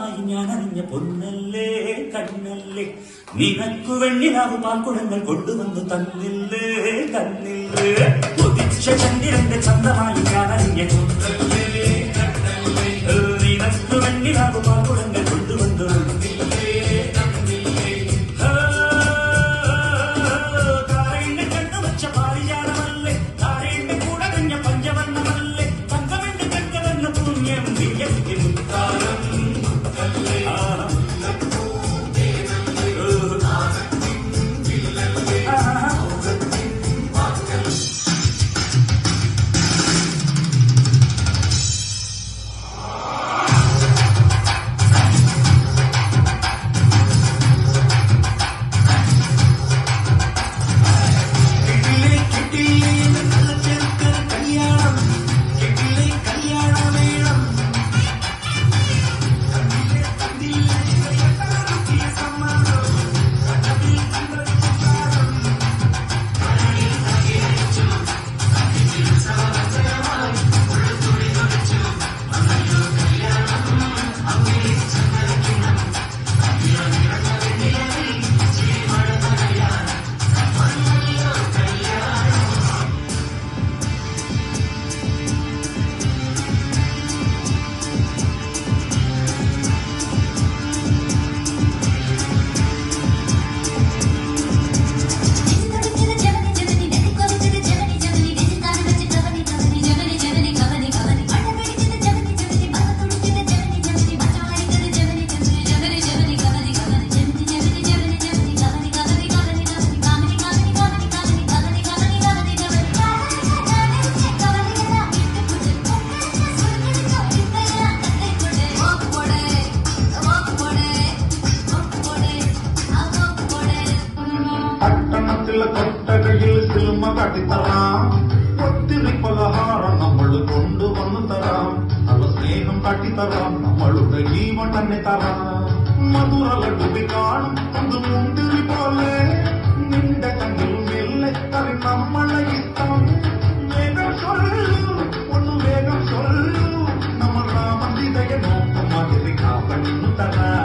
ചന്തമായി ഞാൻ അറിഞ്ഞ പൊന്നല്ലേ കണ്ണല്ലേ നിനക്കു വെണ്ണിലാവ് പാൽക്കുടങ്ങൾ കൊണ്ടുവന്നു തന്നില്ലേ തന്നില്ലേ ഉദിച്ച ചന്ദ്രന്റെ ചന്തമായി ഞാൻ അറിഞ്ഞ പൊന്നല്ലേ കണ്ണല്ലേ നിനക്കു വെണ്ണിലാവ് പാൽക്കുടങ്ങൾ കൊണ്ടുവന്നു താരേന്റെ കണ്ണു വച്ച പാരിജാതമല്ലേ താരേന്റെ കൂടെ കഞ്ഞ പഞ്ചവർണ്ണമല്ലേ തങ്കമെന്റെ കണ്ണവെന്ന പുണ്യം വിയർത്തി മുത്താരം കൊട്ടകയിൽ സിനിമ കാട്ടിത്തരാം ഒത്തിരി പലഹാരം നമ്മൾ കൊണ്ടുവന്നു തരാം നല്ല സ്നേഹം കാട്ടിത്തരാം നമ്മളുടെ ജീവൻ തന്നെ തരാം മധുര ലഡുവി കാണും അത് മുന്തിരി പോലെ നിന്റെ കണ്ണിൽ മെല്ലെ തറി നമ്മളെ ഇഷ്ടം വേഗം ചൊല്ലു ഒന്ന് വേഗം ചൊല്ലു നമ്മൾ രാമസീതയെ നോക്കും അതിരി കാപ്പണിന്നു തരാം